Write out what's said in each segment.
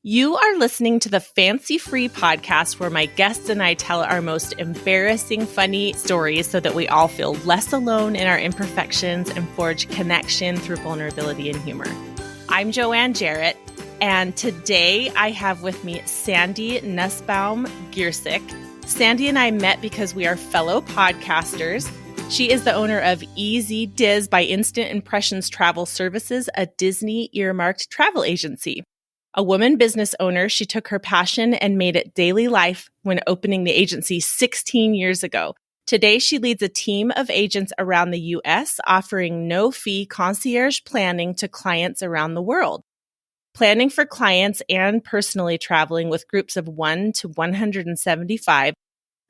You are listening to the Fancy Free podcast where my guests and I tell our most embarrassing, funny stories so that we all feel less alone in our imperfections and forge connection through vulnerability and humor. I'm Joanne Jarrett, and today I have with me Sandy Nussbaum-Giercyk. Sandy and I met because we are fellow podcasters. She is the owner of Easy Diz by Instant Impressions Travel Services, a Disney Earmarked Travel Agency. A woman business owner, she took her passion and made it daily life when opening the agency 16 years ago. Today, she leads a team of agents around the U.S., offering no-fee concierge planning to clients around the world. Planning for clients and personally traveling with groups of 1 to 175,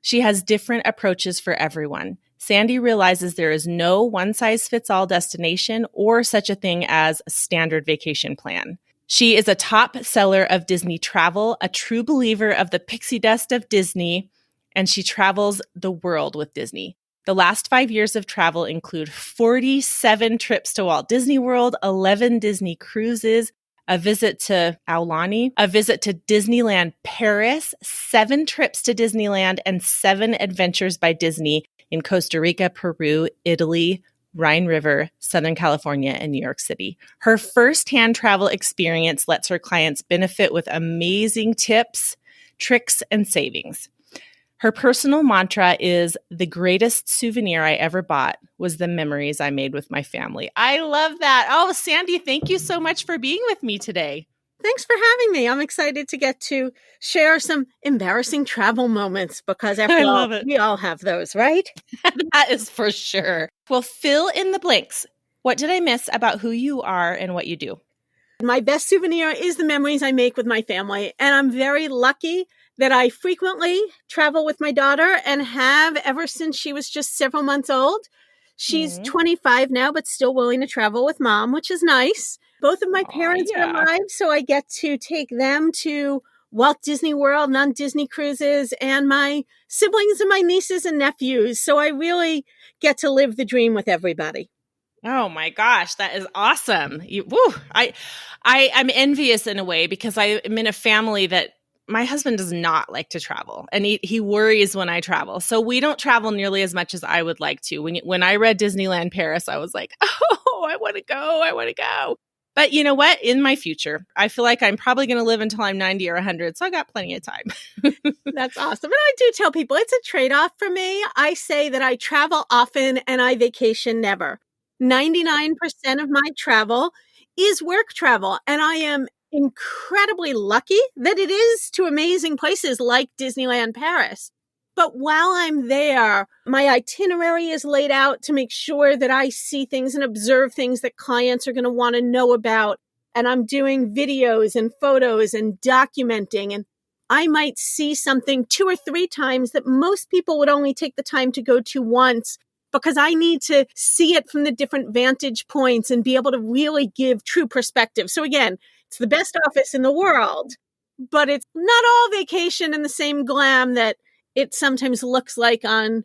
she has different approaches for everyone. Sandy realizes there is no one-size-fits-all destination or such a thing as a standard vacation plan. She is a top seller of Disney travel, a true believer of the pixie dust of Disney, and she travels the world with Disney. The last 5 years of travel include 47 trips to Walt Disney World, 11 Disney cruises, a visit to Aulani, a visit to Disneyland Paris, 7 trips to Disneyland, and 7 adventures by Disney in Costa Rica, Peru, Italy, Rhine River, Southern California, and New York City. Her firsthand travel experience lets her clients benefit with amazing tips, tricks, and savings. Her personal mantra is, "The greatest souvenir I ever bought was the memories I made with my family." I love that. Oh, Sandy, thank you so much for being with me today. Thanks for having me. I'm excited to get to share some embarrassing travel moments because after all, we all have those, right? That is for sure. Well, fill in the blanks. What did I miss about who you are and what you do? My best souvenir is the memories I make with my family. And I'm very lucky that I frequently travel with my daughter and have ever since she was just several months old. She's 25 now, but still willing to travel with mom, which is nice. Both of my parents are alive, so I get to take them to Walt Disney World and on Disney cruises, and my siblings and my nieces and nephews. So I really get to live the dream with everybody. Oh my gosh, that is awesome. I'm envious in a way because I am in a family that my husband does not like to travel, and he worries when I travel. So we don't travel nearly as much as I would like to. When I read Disneyland Paris, I was like, oh, I want to go. But you know what? In my future, I feel like I'm probably going to live until I'm 90 or 100, so I got plenty of time. That's awesome. And I do tell people it's a trade-off for me. I say that I travel often and I vacation never. 99% of my travel is work travel, and I am incredibly lucky that it is to amazing places like Disneyland Paris. But while I'm there, my itinerary is laid out to make sure that I see things and observe things that clients are going to want to know about. And I'm doing videos and photos and documenting. And I might see something 2 or 3 times that most people would only take the time to go to once, because I need to see it from the different vantage points and be able to really give true perspective. So again, it's the best office in the world, but it's not all vacation and the same glam that it sometimes looks like on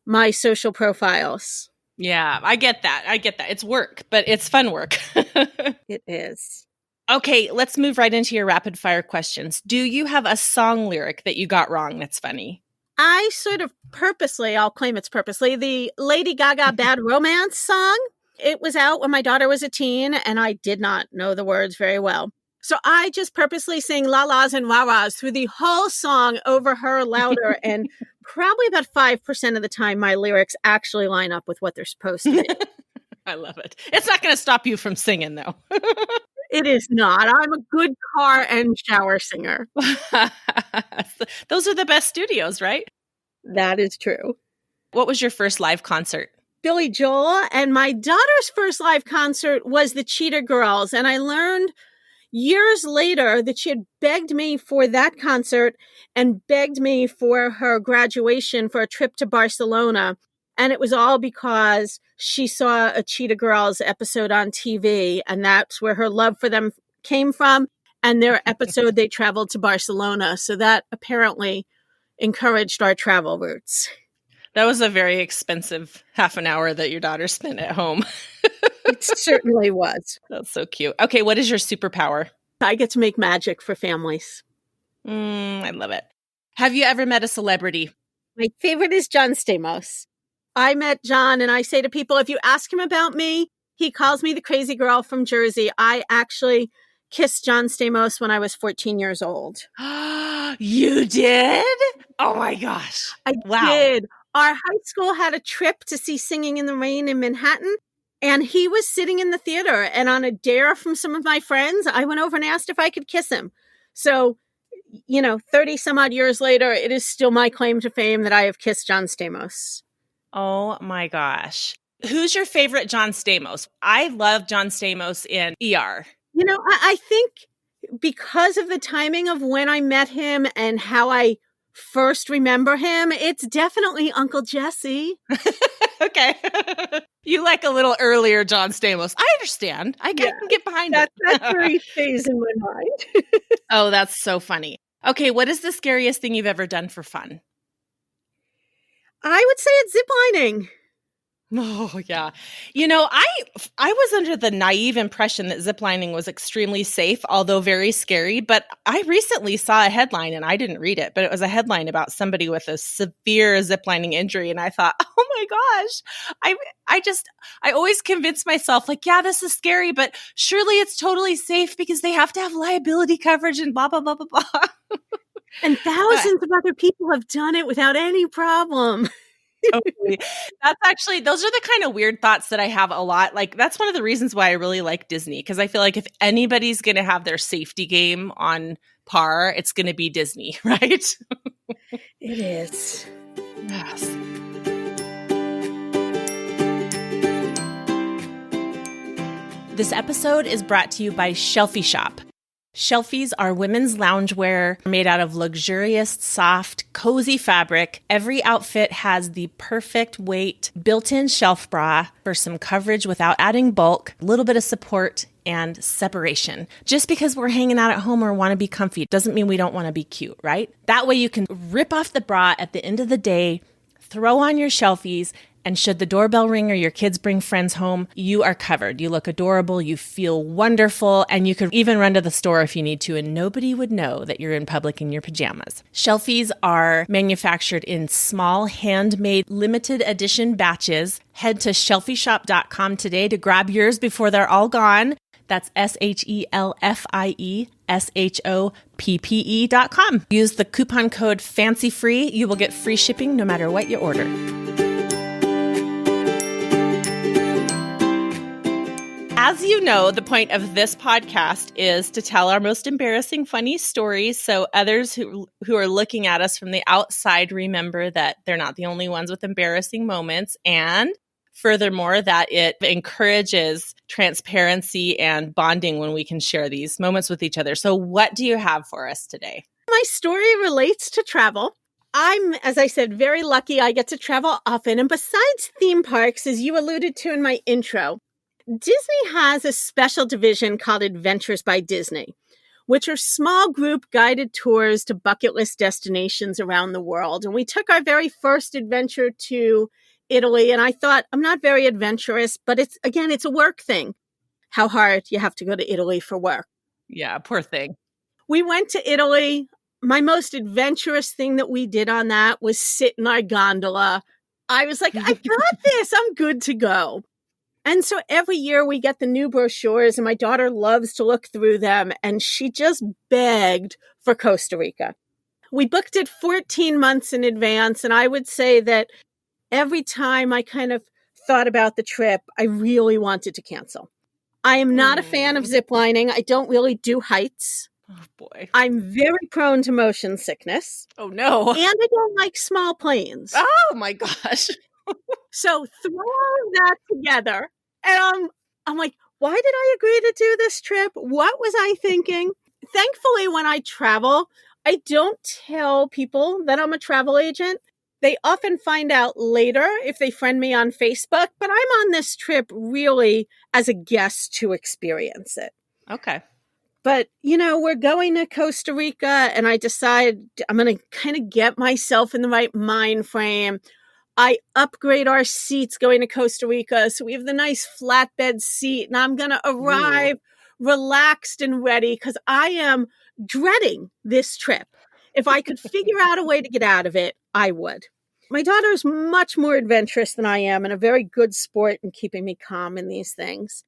my social profiles. Yeah, I get that. It's work, but it's fun work. It is. Okay, let's move right into your rapid fire questions. Do you have a song lyric that you got wrong that's funny? I sort of purposely, I'll claim it's purposely, the Lady Gaga Bad Romance song. It was out when my daughter was a teen, and I did not know the words very well. So I just purposely sing la-las and wah-wahs through the whole song over her louder. And probably about 5% of the time, my lyrics actually line up with what they're supposed to be. I love it. It's not going to stop you from singing, though. It is not. I'm a good car and shower singer. Those are the best studios, right? That is true. What was your first live concert? Billy Joel. And my daughter's first live concert was the Cheetah Girls. And I learned years later that she had begged me for that concert and begged me for her graduation for a trip to Barcelona. And it was all because she saw a Cheetah Girls episode on TV, and that's where her love for them came from. And their episode, they traveled to Barcelona. So that apparently encouraged our travel routes. That was a very expensive half an hour that your daughter spent at home. It certainly was. That's so cute. Okay, what is your superpower? I get to make magic for families. I love it. Have you ever met a celebrity? My favorite is John Stamos. I met John, and I say to people, if you ask him about me, he calls me the crazy girl from Jersey. I actually kissed John Stamos when I was 14 years old. You did? Oh my gosh. I did. Our high school had a trip to see Singing in the Rain in Manhattan, and he was sitting in the theater. And on a dare from some of my friends, I went over and asked if I could kiss him. So, 30 some odd years later, it is still my claim to fame that I have kissed John Stamos. Oh my gosh. Who's your favorite John Stamos? I love John Stamos in ER. I think because of the timing of when I met him and how I first remember him, it's definitely Uncle Jesse. Okay. You like a little earlier John Stamos. I understand. I can get behind it. That's where he stays in my mind. Oh, that's so funny. Okay, what is the scariest thing you've ever done for fun? I would say it's ziplining. Oh, yeah. I was under the naive impression that ziplining was extremely safe, although very scary. But I recently saw a headline, and I didn't read it, but it was a headline about somebody with a severe ziplining injury. And I thought, oh my gosh, I always convince myself like, yeah, this is scary, but surely it's totally safe because they have to have liability coverage and blah, blah, blah, blah, blah. And thousands of other people have done it without any problem. Totally. Those are the kind of weird thoughts that I have a lot. Like, that's one of the reasons why I really like Disney, because I feel like if anybody's going to have their safety game on par, it's going to be Disney, right? It is. Yes. This episode is brought to you by Shelfie Shop. Shelfies are women's loungewear made out of luxurious, soft, cozy fabric. Every outfit has the perfect weight, built-in shelf bra for some coverage without adding bulk, a little bit of support, and separation. Just because we're hanging out at home or want to be comfy doesn't mean we don't want to be cute, right? That way you can rip off the bra at the end of the day, throw on your shelfies, and should the doorbell ring or your kids bring friends home, you are covered. You look adorable, you feel wonderful, and you could even run to the store if you need to, and nobody would know that you're in public in your pajamas. Shelfies are manufactured in small, handmade, limited edition batches. Head to shelfieshop.com today to grab yours before they're all gone. That's SHELFIESHOPPE.com. Use the coupon code FANCYFREE. You will get free shipping no matter what you order. As you know, the point of this podcast is to tell our most embarrassing, funny stories so others who are looking at us from the outside remember that they're not the only ones with embarrassing moments. And furthermore, that it encourages transparency and bonding when we can share these moments with each other. So what do you have for us today? My story relates to travel. I'm, as I said, very lucky. I get to travel often. And besides theme parks, as you alluded to in my intro, Disney has a special division called Adventures by Disney, which are small group guided tours to bucket list destinations around the world. And we took our very first adventure to Italy, and I thought, I'm not very adventurous, but it's a work thing. How hard you have to go to Italy for work. Yeah, poor thing. We went to Italy. My most adventurous thing that we did on that was sit in our gondola. I was like, I got this. I'm good to go. And so every year we get the new brochures, and my daughter loves to look through them, and she just begged for Costa Rica. We booked it 14 months in advance, and I would say that every time I kind of thought about the trip, I really wanted to cancel. I am not a fan of ziplining. I don't really do heights. Oh, boy. I'm very prone to motion sickness. Oh, no. And I don't like small planes. Oh, my gosh. So throw that together, and I'm like, why did I agree to do this trip? What was I thinking? Thankfully, when I travel, I don't tell people that I'm a travel agent. They often find out later if they friend me on Facebook, but I'm on this trip really as a guest to experience it. Okay. But, we're going to Costa Rica, and I decide I'm going to kind of get myself in the right mind frame. I upgrade our seats going to Costa Rica. So we have the nice flatbed seat, and I'm going to arrive relaxed and ready because I am dreading this trip. If I could figure out a way to get out of it, I would. My daughter is much more adventurous than I am and a very good sport in keeping me calm in these things.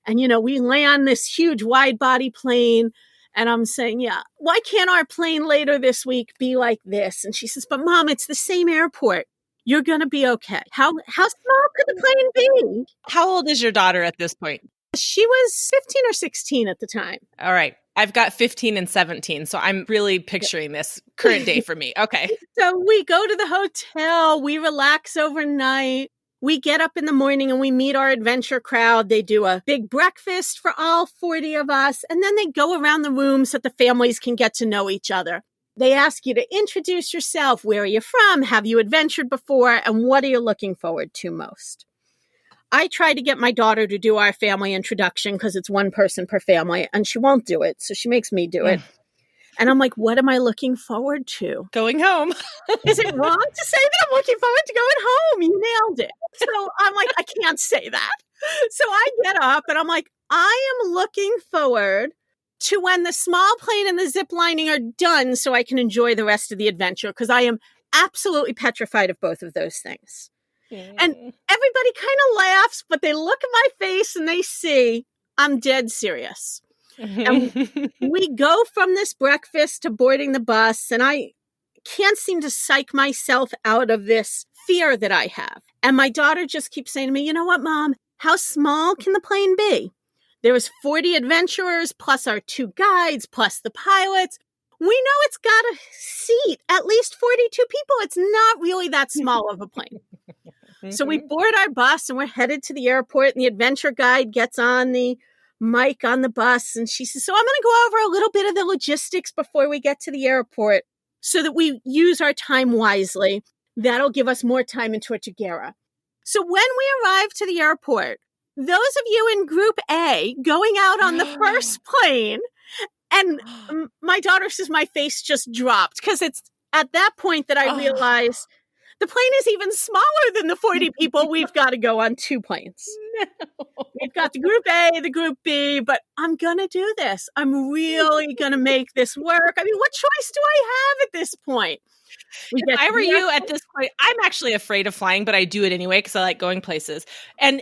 And, we land this huge wide body plane and I'm saying, yeah, why can't our plane later this week be like this? And she says, but Mom, it's the same airport. You're going to be okay. How small could the plane be? How old is your daughter at this point? She was 15 or 16 at the time. All right. I've got 15 and 17. So I'm really picturing this current day for me. Okay. So we go to the hotel. We relax overnight. We get up in the morning and we meet our adventure crowd. They do a big breakfast for all 40 of us. And then they go around the room so that the families can get to know each other. They ask you to introduce yourself. Where are you from? Have you adventured before? And what are you looking forward to most? I try to get my daughter to do our family introduction because it's one person per family and she won't do it. So she makes me do it. And I'm like, what am I looking forward to? Going home. Is it wrong to say that I'm looking forward to going home? You nailed it. So I'm like, I can't say that. So I get up and I'm like, I am looking forward to when the small plane and the ziplining are done so I can enjoy the rest of the adventure because I am absolutely petrified of both of those things. And everybody kind of laughs, but they look at my face and they see I'm dead serious. And we go from this breakfast to boarding the bus, and I can't seem to psych myself out of this fear that I have. And my daughter just keeps saying to me, you know what, Mom, how small can the plane be? There was 40 adventurers, plus our 2 guides, plus the pilots. We know it's got to seat at least 42 people. It's not really that small of a plane. So we board our bus and we're headed to the airport, and the adventure guide gets on the mic on the bus and she says, so I'm going to go over a little bit of the logistics before we get to the airport so that we use our time wisely. That'll give us more time in Tortuguera. So when we arrive to the airport, those of you in Group A going out on the first plane, and my daughter says my face just dropped because it's at that point that I realized the plane is even smaller than the 40 people. We've got to go on 2 planes. No. We've got the Group A, the Group B, but I'm going to do this. I'm really going to make this work. I mean, what choice do I have at this point? If I were you at this point, I'm actually afraid of flying, but I do it anyway because I like going places. And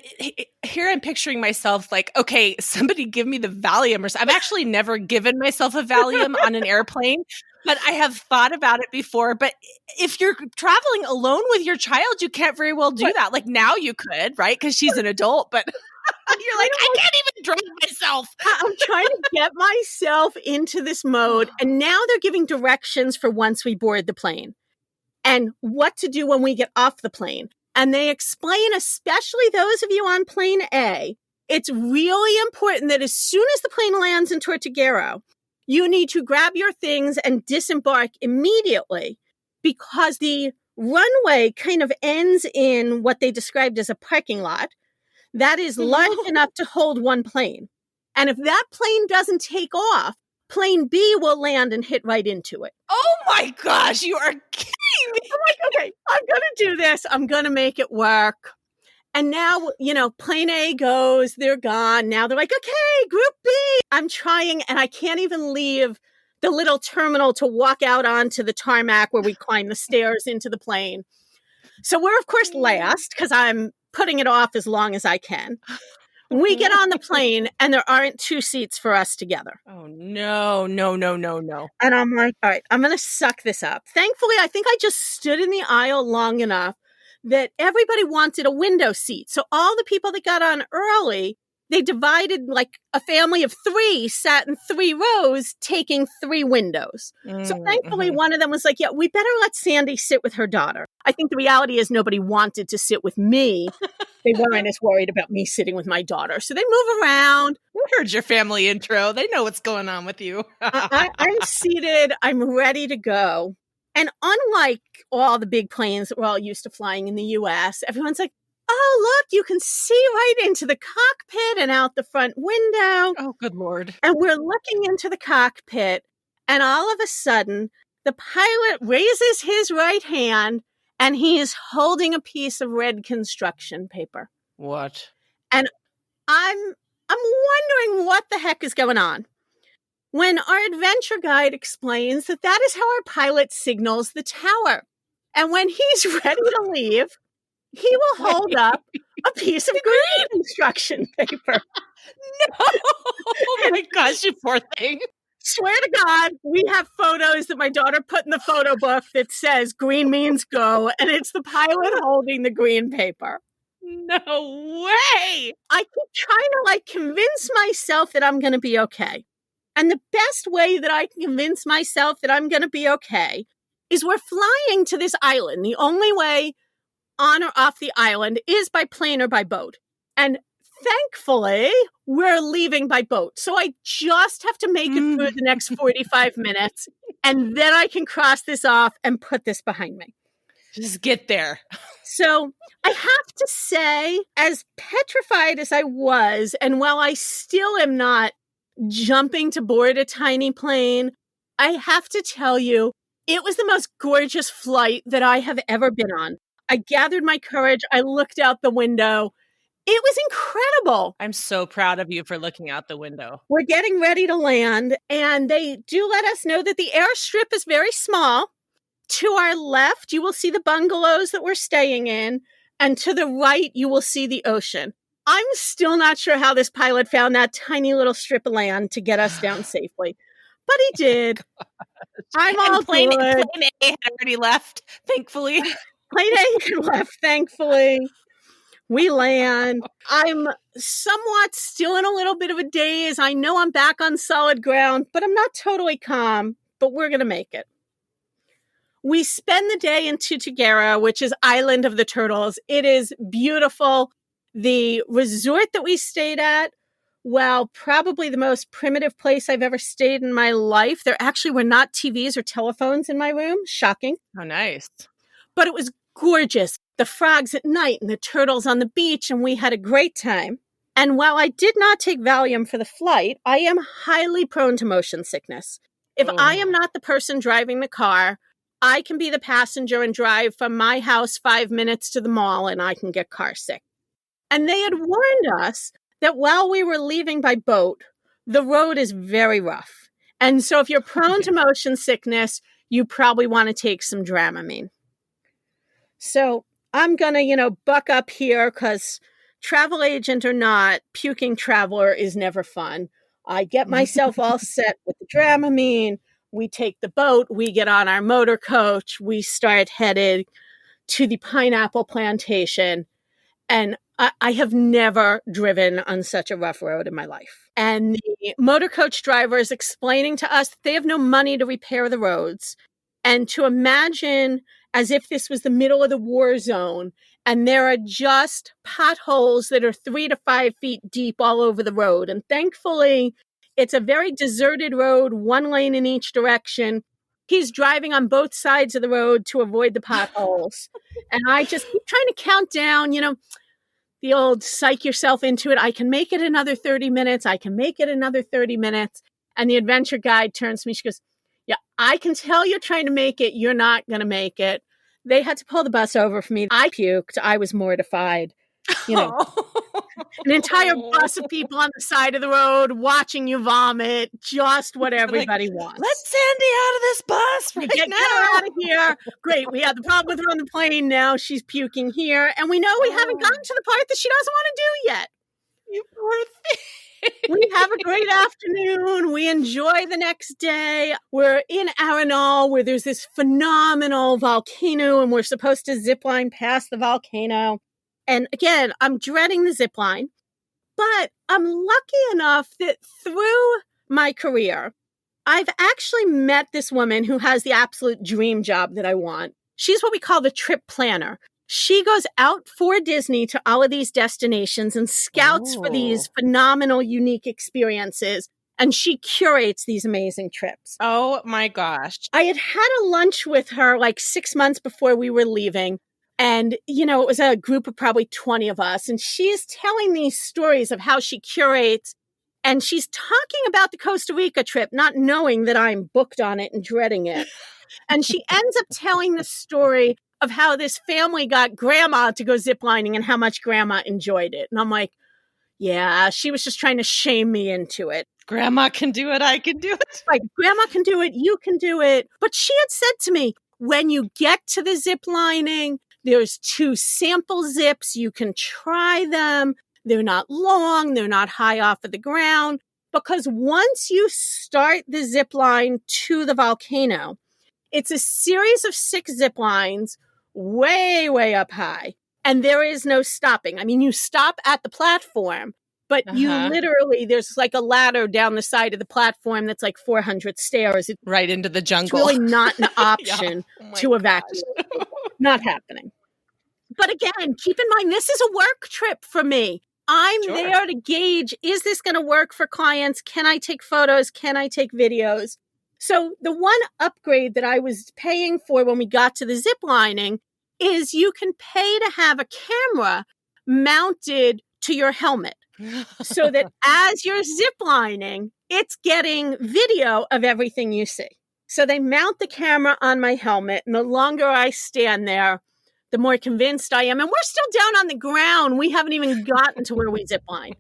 here I'm picturing myself like, okay, somebody give me the Valium or something. I've actually never given myself a Valium on an airplane, but I have thought about it before. But if you're traveling alone with your child, you can't very well do that. Like now you could, right? Because she's an adult, but you're like, I can't even drive myself. I'm trying to get myself into this mode. And now they're giving directions for once we board the plane and what to do when we get off the plane. And they explain, especially those of you on plane A, it's really important that as soon as the plane lands in Tortuguero, you need to grab your things and disembark immediately because the runway kind of ends in what they described as a parking lot that is large enough to hold one plane. And if that plane doesn't take off, plane B will land and hit right into it. Oh my gosh, you are kidding me. I'm like, okay, I'm going to do this. I'm going to make it work. And now, plane A goes, they're gone. Now they're like, okay, Group B. I'm trying, and I can't even leave the little terminal to walk out onto the tarmac where we climb the stairs into the plane. So we're, of course, last because I'm putting it off as long as I can. We get on the plane and there aren't 2 seats for us together. Oh, no. And I'm like, all right, I'm going to suck this up. Thankfully, I think I just stood in the aisle long enough that everybody wanted a window seat. So all the people that got on early, they divided like a family of 3 sat in 3 rows, taking 3 windows. So thankfully, one of them was like, yeah, we better let Sandy sit with her daughter. I think the reality is nobody wanted to sit with me. They weren't as worried about me sitting with my daughter. So they move around. We heard your family intro. They know what's going on with you. I'm seated. I'm ready to go. And unlike all the big planes that we're all used to flying in the U.S., everyone's like, oh, look, you can see right into the cockpit and out the front window. Oh, good Lord. And we're looking into the cockpit, and all of a sudden, the pilot raises his right hand, and he is holding a piece of red construction paper. What? And I'm I'm wondering what the heck is going on. When our adventure guide explains that that is how our pilot signals the tower. And when he's ready to leave, he will hold up a piece of green construction paper. No! Oh my gosh, you poor thing. Swear to God, we have photos that my daughter put in the photo book that says green means go, and it's the pilot holding the green paper. No way! I keep trying to convince myself that I'm going to be okay. And the best way that I can convince myself that I'm going to be okay is we're flying to this island. The only way on or off the island is by plane or by boat. And thankfully, we're leaving by boat. So I just have to make it through the next 45 minutes, and then I can cross this off and put this behind me. Just get there. So I have to say, as petrified as I was, and while I still am not jumping to board a tiny plane, I have to tell you, it was the most gorgeous flight that I have ever been on. I gathered my courage. I looked out the window. It was incredible. I'm so proud of you for looking out the window. We're getting ready to land, and they do let us know that the airstrip is very small. To our left, you will see the bungalows that we're staying in, and to the right, you will see the ocean. I'm still not sure how this pilot found that tiny little strip of land to get us down safely, but he did. I'm all plane, good. Plane A had already left, thankfully. Plane A had left, thankfully. We land. I'm somewhat still in a little bit of a daze. I know I'm back on solid ground, but I'm not totally calm, but we're going to make it. We spend the day in Tutugera, which is Island of the Turtles. It is beautiful. The resort that we stayed at, well, probably the most primitive place I've ever stayed in my life. There actually were not TVs or telephones in my room. Shocking. Oh, nice. But it was gorgeous. The frogs at night and the turtles on the beach, and we had a great time. And while I did not take Valium for the flight, I am highly prone to motion sickness. If I am not the person driving the car, I can be the passenger and drive from my house 5 minutes to the mall, and I can get car sick. And they had warned us that while we were leaving by boat, the road is very rough. And so if you're prone to motion sickness, you probably want to take some Dramamine. So I'm going to, buck up here because travel agent or not, puking traveler is never fun. I get myself all set with the Dramamine. We take the boat. We get on our motor coach. We start headed to the pineapple plantation. And I have never driven on such a rough road in my life. And the motor coach driver is explaining to us that they have no money to repair the roads. And to imagine as if this was the middle of the war zone, and there are just potholes that are 3 to 5 feet deep all over the road. And thankfully, it's a very deserted road, one lane in each direction. He's driving on both sides of the road to avoid the potholes. And I just keep trying to count down, the old psych yourself into it. I can make it another 30 minutes. I can make it another 30 minutes. And the adventure guide turns to me. She goes, yeah, I can tell you're trying to make it. You're not going to make it. They had to pull the bus over for me. I puked. I was mortified. An entire bus of people on the side of the road watching you vomit. Just what everybody wants. Let Sandy out of this bus right now. Get her out of here. Great. We had the problem with her on the plane. Now she's puking here. And we know we haven't gotten to the part that she doesn't want to do yet. You poor thing. We have a great afternoon. We enjoy the next day. We're in Arenal, where there's this phenomenal volcano, and we're supposed to zip line past the volcano. And again, I'm dreading the zip line, but I'm lucky enough that through my career, I've actually met this woman who has the absolute dream job that I want. She's what we call the trip planner. She goes out for Disney to all of these destinations and scouts for these phenomenal, unique experiences. And she curates these amazing trips. Oh my gosh. I had a lunch with her 6 months before we were leaving. And, it was a group of probably 20 of us. And she's telling these stories of how she curates. And she's talking about the Costa Rica trip, not knowing that I'm booked on it and dreading it. And she ends up telling the story of how this family got grandma to go ziplining and how much grandma enjoyed it. And I'm like, Yeah, she was just trying to shame me into it. Grandma can do it. I can do it. Like, Grandma can do it. You can do it. But she had said to me, when you get to the zip lining, there's 2 sample zips. You can try them. They're not long. They're not high off of the ground. Because once you start the zip line to the volcano, it's a series of 6 zip lines way, way up high. And there is no stopping. I mean, you stop at the platform, but you literally, there's like a ladder down the side of the platform that's like 400 stairs. It's right into the jungle. It's really not an option to evacuate. Not happening. But again, keep in mind, this is a work trip for me. I'm there to gauge, is this going to work for clients? Can I take photos? Can I take videos? So the one upgrade that I was paying for when we got to the zip lining is you can pay to have a camera mounted to your helmet so that as you're ziplining, it's getting video of everything you see. So they mount the camera on my helmet, and the longer I stand there, the more convinced I am. And we're still down on the ground. We haven't even gotten to where we zipline.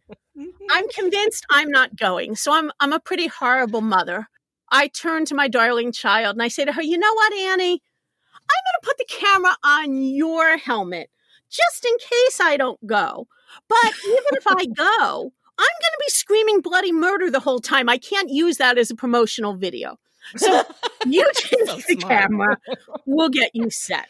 I'm convinced I'm not going. So I'm a pretty horrible mother. I turn to my darling child and I say to her, you know what, Annie? I'm going to put the camera on your helmet just in case I don't go. But even if I go, I'm going to be screaming bloody murder the whole time. I can't use that as a promotional video. So you take the camera. We'll get you set.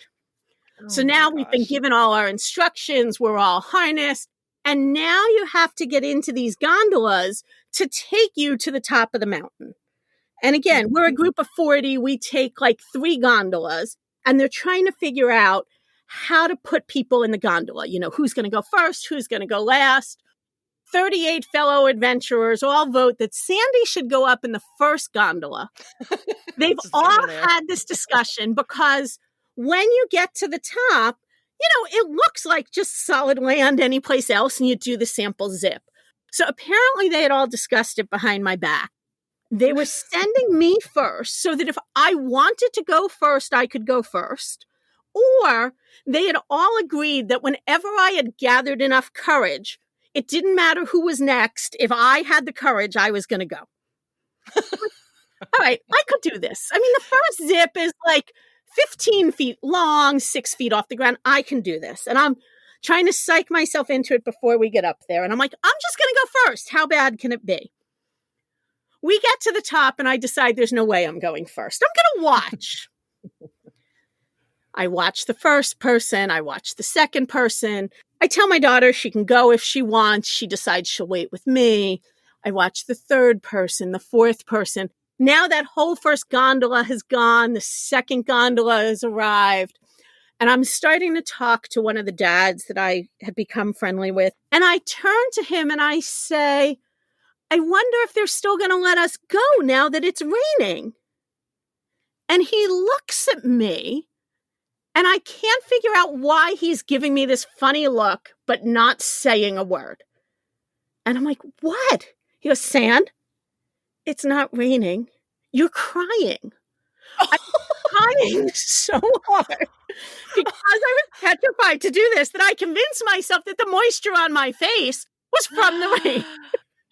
So now we've been given all our instructions. We're all harnessed. And now you have to get into these gondolas to take you to the top of the mountain. And again, we're a group of 40. We take like 3 gondolas. And they're trying to figure out how to put people in the gondola. You know, who's going to go first, who's going to go last. 38 fellow adventurers all vote that Sandy should go up in the first gondola. They've all had this discussion because when you get to the top, you know, it looks like just solid land anyplace else, and you do the sample zip. So apparently they had all discussed it behind my back. They were sending me first so that if I wanted to go first, I could go first. Or they had all agreed that whenever I had gathered enough courage, it didn't matter who was next. If I had the courage, I was going to go. All right, I could do this. I mean, the first zip is like 15 feet long, 6 feet off the ground. I can do this. And I'm trying to psych myself into it before we get up there. And I'm like, I'm just going to go first. How bad can it be? We get to the top and I decide there's no way I'm going first. I'm going to watch. I watch the first person. I watch the second person. I tell my daughter she can go if she wants. She decides she'll wait with me. I watch the third person, the fourth person. Now that whole first gondola has gone. The second gondola has arrived. And I'm starting to talk to one of the dads that I had become friendly with. And I turn to him and I say, I wonder if they're still going to let us go now that it's raining. And he looks at me, and I can't figure out why he's giving me this funny look, but not saying a word. And I'm like, what? He goes, Sand, it's not raining. You're crying. I'm crying so hard because I was petrified to do this that I convinced myself that the moisture on my face was from the rain.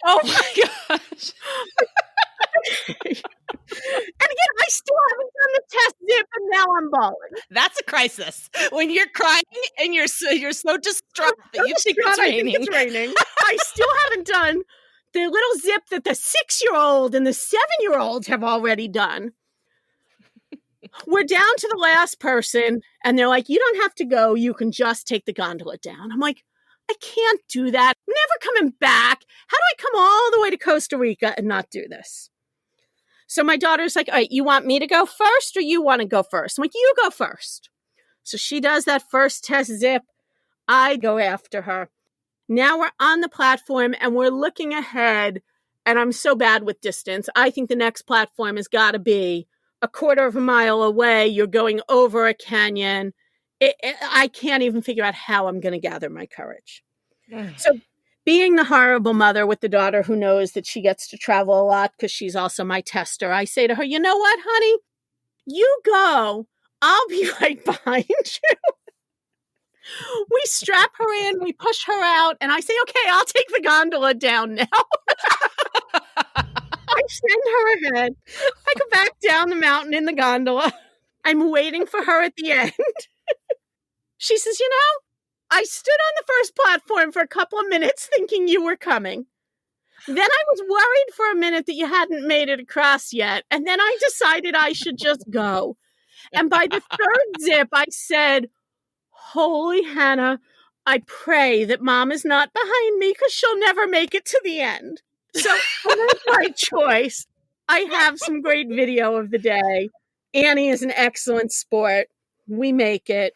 Oh my gosh. And again, I still haven't done the test zip, and now I'm bawling. That's a crisis. When you're crying and you're so distraught that you think it's raining. It's raining. I still haven't done the little zip that the 6-year-old and the 7-year-olds have already done. We're down to the last person, and they're like, you don't have to go. You can just take the gondola down. I'm like, I can't do that. I'm never coming back. How do I come all the way to Costa Rica and not do this? So my daughter's like, all right, you want me to go first or you want to go first? I'm like, you go first. So she does that first test zip. I go after her. Now we're on the platform and we're looking ahead, and I'm so bad with distance. I think the next platform has got to be a quarter of a mile away. You're going over a canyon. I can't even figure out how I'm going to gather my courage. So being the horrible mother with the daughter who knows that she gets to travel a lot because she's also my tester, I say to her, you know what, honey? You go. I'll be right behind you. We strap her in, we push her out, and I say, okay, I'll take the gondola down now. I send her ahead. I go back down the mountain in the gondola. I'm waiting for her at the end. She says, I stood on the first platform for a couple of minutes thinking you were coming. Then I was worried for a minute that you hadn't made it across yet. And then I decided I should just go. And by the third zip, I said, holy Hannah, I pray that Mom is not behind me because she'll never make it to the end. So that's my choice. I have some great video of the day. Annie is an excellent sport. We make it.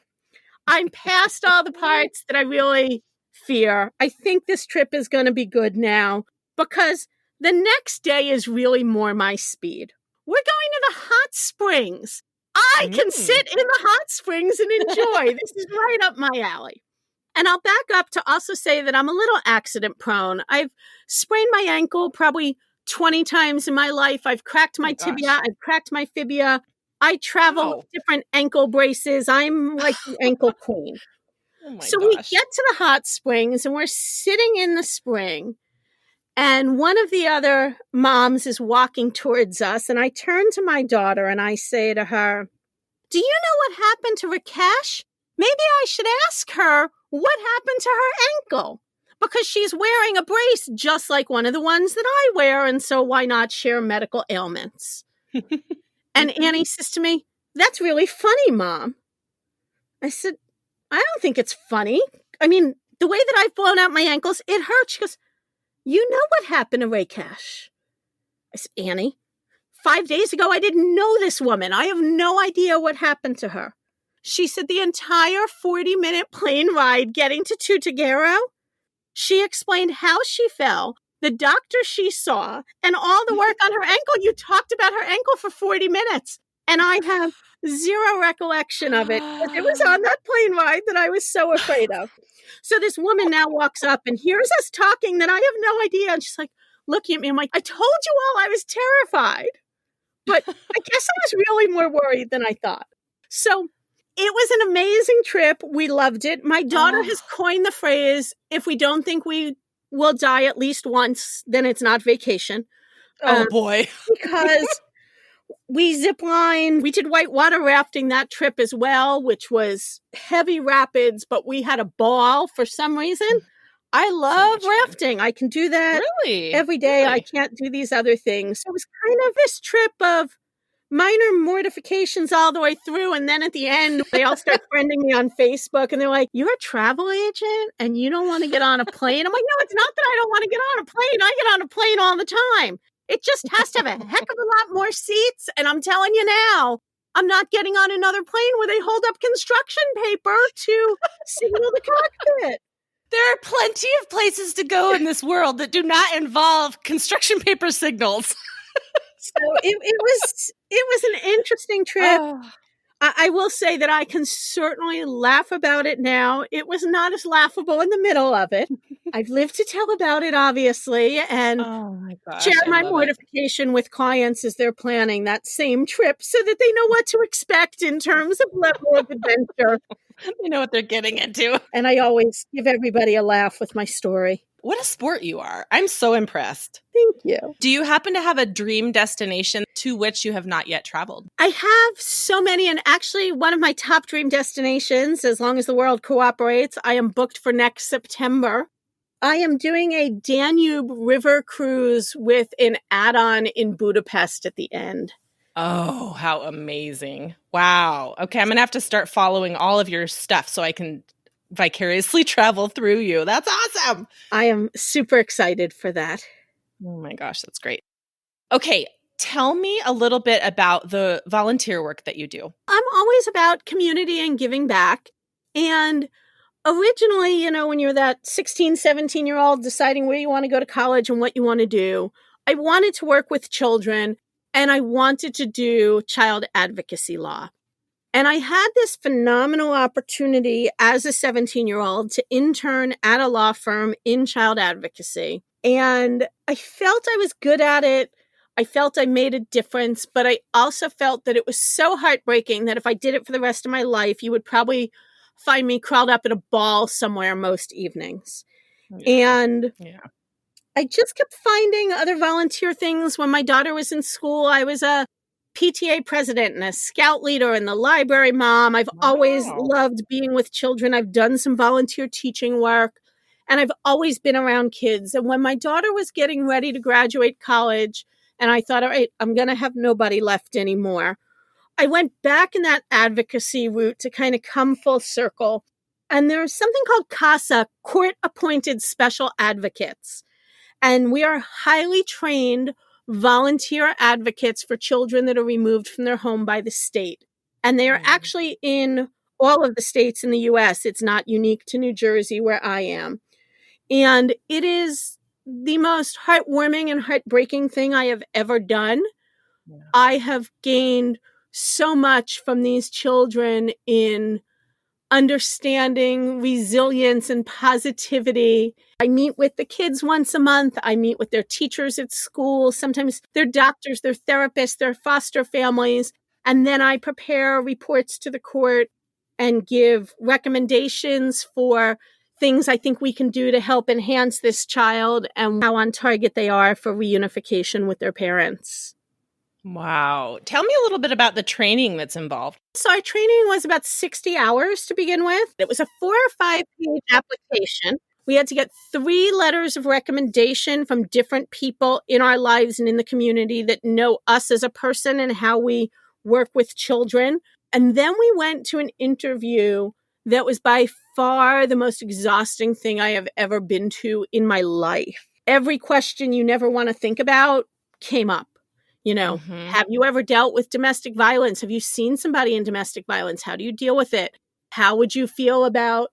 I'm past all the parts that I really fear. I think this trip is going to be good now because the next day is really more my speed. We're going to the hot springs. I can sit in the hot springs and enjoy. This is right up my alley. And I'll back up to also say that I'm a little accident prone. I've sprained my ankle probably 20 times in my life. I've cracked my tibia. I've cracked my fibia. I travel with different ankle braces. I'm like the ankle queen. We get to the hot springs and we're sitting in the spring. And one of the other moms is walking towards us. And I turn to my daughter and I say to her, do you know what happened to Rakesh? Maybe I should ask her what happened to her ankle. Because she's wearing a brace just like one of the ones that I wear. And so why not share medical ailments? And Annie says to me, that's really funny, Mom. I said, I don't think it's funny. I mean, the way that I've blown out my ankles, it hurts. She goes, you know what happened to Rakesh? I said, Annie, 5 days ago, I didn't know this woman. I have no idea what happened to her. She said the entire 40-minute plane ride getting to Tutuguero, she explained how she fell, the doctor she saw, and all the work on her ankle. You talked about her ankle for 40 minutes. And I have zero recollection of it. But it was on that plane ride that I was so afraid of. So this woman now walks up and hears us talking that I have no idea. And she's like, looking at me. I'm like, I told you all I was terrified. But I guess I was really more worried than I thought. So it was an amazing trip. We loved it. My daughter has coined the phrase, if we don't think we will die at least once, then it's not vacation. Oh, boy. Because we zipline. We did whitewater rafting that trip as well, which was heavy rapids, but we had a ball for some reason. I love rafting. I can do that every day. I can't do these other things. So it was kind of this trip of minor mortifications all the way through. And then at the end, they all start friending me on Facebook. And they're like, you're a travel agent and you don't want to get on a plane? I'm like, no, it's not that I don't want to get on a plane. I get on a plane all the time. It just has to have a heck of a lot more seats. And I'm telling you now, I'm not getting on another plane where they hold up construction paper to signal the cockpit. There are plenty of places to go in this world that do not involve construction paper signals. So it was an interesting trip. I will say that I can certainly laugh about it now. It was not as laughable in the middle of it. I've lived to tell about it, obviously, and share my mortification with clients as they're planning that same trip so that they know what to expect in terms of level of adventure. They know what they're getting into. And I always give everybody a laugh with my story. What a sport you are. I'm so impressed. Thank you. Do you happen to have a dream destination to which you have not yet traveled? I have so many. And actually, one of my top dream destinations, as long as the world cooperates, I am booked for next September. I am doing a Danube River cruise with an add-on in Budapest at the end. Oh, how amazing. Wow. Okay, I'm going to have to start following all of your stuff so I can vicariously travel through you. That's awesome. I am super excited for that. Oh my gosh, that's great. Okay, tell me a little bit about the volunteer work that you do. I'm always about community and giving back. And originally, when you're that 16, 17-year-old deciding where you want to go to college and what you want to do, I wanted to work with children and I wanted to do child advocacy law. And I had this phenomenal opportunity as a 17-year-old to intern at a law firm in child advocacy. And I felt I was good at it. I felt I made a difference, but I also felt that it was so heartbreaking that if I did it for the rest of my life, you would probably find me curled up in a ball somewhere most evenings. Yeah. And I just kept finding other volunteer things. When my daughter was in school, I was a PTA president and a scout leader and the library mom. I've always loved being with children. I've done some volunteer teaching work, and I've always been around kids. And when my daughter was getting ready to graduate college, and I thought, all right, I'm going to have nobody left anymore, I went back in that advocacy route to kind of come full circle. And there's something called CASA, Court-Appointed Special Advocates. And we are highly trained volunteer advocates for children that are removed from their home by the state. And they are actually in all of the states in the U.S. It's not unique to New Jersey, where I am. And it is the most heartwarming and heartbreaking thing I have ever done. Yeah. I have gained so much from these children in understanding, resilience, and positivity. I meet with the kids once a month. I meet with their teachers at school, sometimes their doctors, their therapists, their foster families. And then I prepare reports to the court and give recommendations for things I think we can do to help enhance this child and how on target they are for reunification with their parents. Wow. Tell me a little bit about the training that's involved. So our training was about 60 hours to begin with. It was a 4 or 5 page application. We had to get 3 letters of recommendation from different people in our lives and in the community that know us as a person and how we work with children. And then we went to an interview that was by far the most exhausting thing I have ever been to in my life. Every question you never want to think about came up. You know, have you ever dealt with domestic violence? Have you seen somebody in domestic violence? How do you deal with it? How would you feel about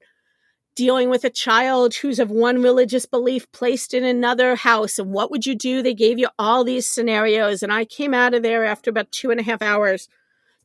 dealing with a child who's of one religious belief placed in another house? And what would you do? They gave you all these scenarios. And I came out of there after about 2.5 hours,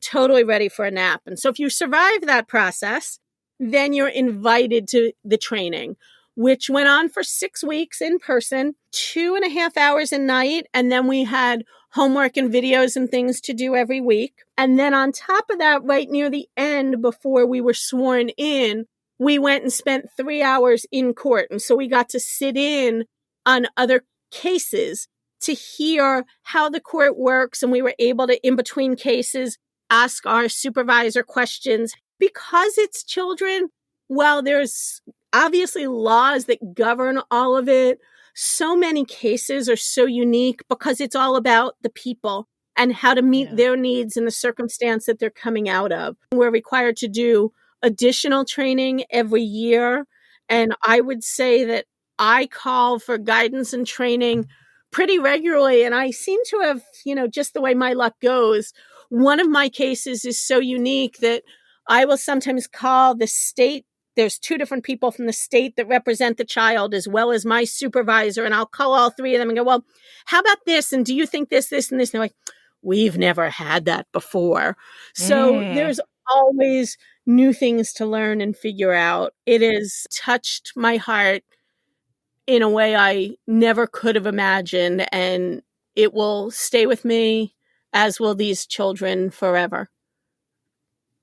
totally ready for a nap. And so if you survive that process, then you're invited to the training, which went on for 6 weeks in person, 2.5 hours a night. And then we had homework and videos and things to do every week. And then on top of that, right near the end, before we were sworn in, we went and spent 3 hours in court. And so we got to sit in on other cases to hear how the court works. And we were able to, in between cases, ask our supervisor questions. Because it's children, while there's obviously laws that govern all of it, so many cases are so unique because it's all about the people and how to meet their needs in the circumstance that they're coming out of. We're required to do additional training every year. And I would say that I call for guidance and training pretty regularly. And I seem to have, just the way my luck goes, one of my cases is so unique that I will sometimes call the state. There's 2 different people from the state that represent the child as well as my supervisor. And I'll call all 3 of them and go, well, how about this? And do you think this, and this? And they're like, we've never had that before. So there's always new things to learn and figure out. It has touched my heart in a way I never could have imagined. And it will stay with me, as will these children, forever.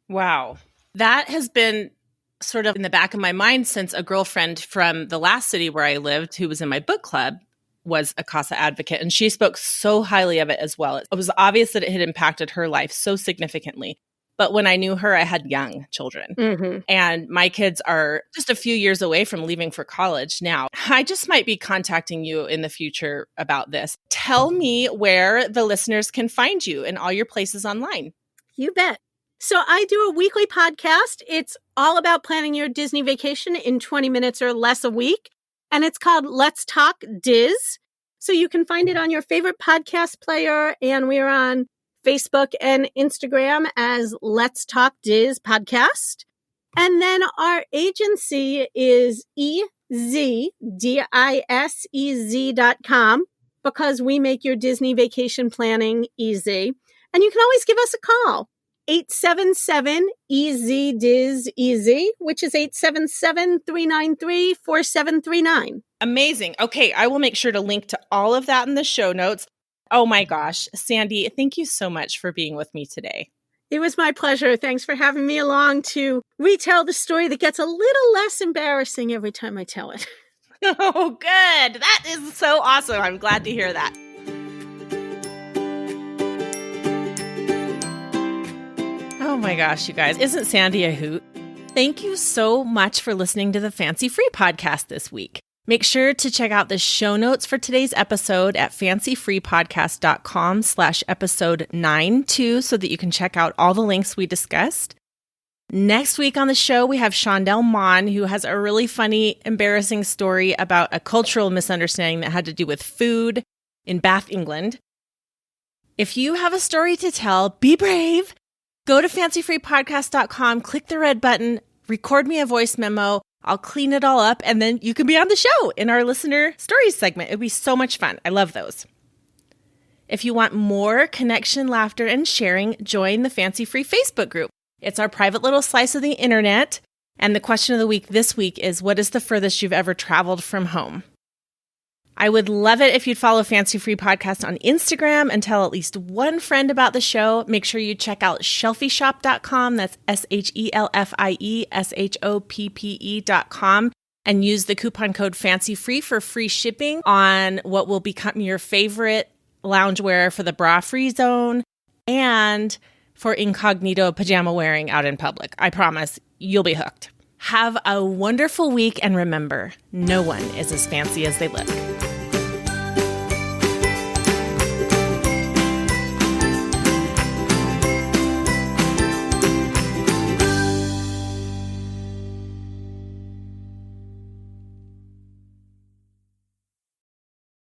Wow. That has been sort of in the back of my mind since a girlfriend from the last city where I lived, who was in my book club, was a CASA advocate. And she spoke so highly of it as well. It was obvious that it had impacted her life so significantly. But when I knew her, I had young children. And my kids are just a few years away from leaving for college now. I just might be contacting you in the future about this. Tell me where the listeners can find you and all your places online. You bet. So I do a weekly podcast. It's all about planning your Disney vacation in 20 minutes or less a week. And it's called Let's Talk Diz. So you can find it on your favorite podcast player. And we're on Facebook and Instagram as Let's Talk Diz Podcast. And then our agency is EZDISEZ.com because we make your Disney vacation planning easy. And you can always give us a call. 877-EZ-DIZ-EZ, which is 877-393-4739. Amazing. Okay, I will make sure to link to all of that in the show notes. Oh my gosh, Sandy, thank you so much for being with me today. It was my pleasure. Thanks for having me along to We tell the story that gets a little less embarrassing every time I tell it. Oh, good. That is so awesome. I'm glad to hear that. Oh my gosh, you guys. Isn't Sandy a hoot? Thank you so much for listening to the Fancy Free podcast this week. Make sure to check out the show notes for today's episode at fancyfreepodcast.com/episode 92 so that you can check out all the links we discussed. Next week on the show, we have Shondell Mon, who has a really funny, embarrassing story about a cultural misunderstanding that had to do with food in Bath, England. If you have a story to tell, be brave. Go to fancyfreepodcast.com, click the red button, record me a voice memo. I'll clean it all up, and then you can be on the show in our listener stories segment. It'd be so much fun. I love those. If you want more connection, laughter, and sharing, join the Fancy Free Facebook group. It's our private little slice of the internet. And the question of the week this week is, what is the furthest you've ever traveled from home? I would love it if you'd follow Fancy Free Podcast on Instagram and tell at least one friend about the show. Make sure you check out shelfieshop.com. That's SHELFIESHOPPE.com. And use the coupon code FANCYFREE for free shipping on what will become your favorite loungewear for the bra-free zone and for incognito pajama wearing out in public. I promise you'll be hooked. Have a wonderful week, and remember, no one is as fancy as they look.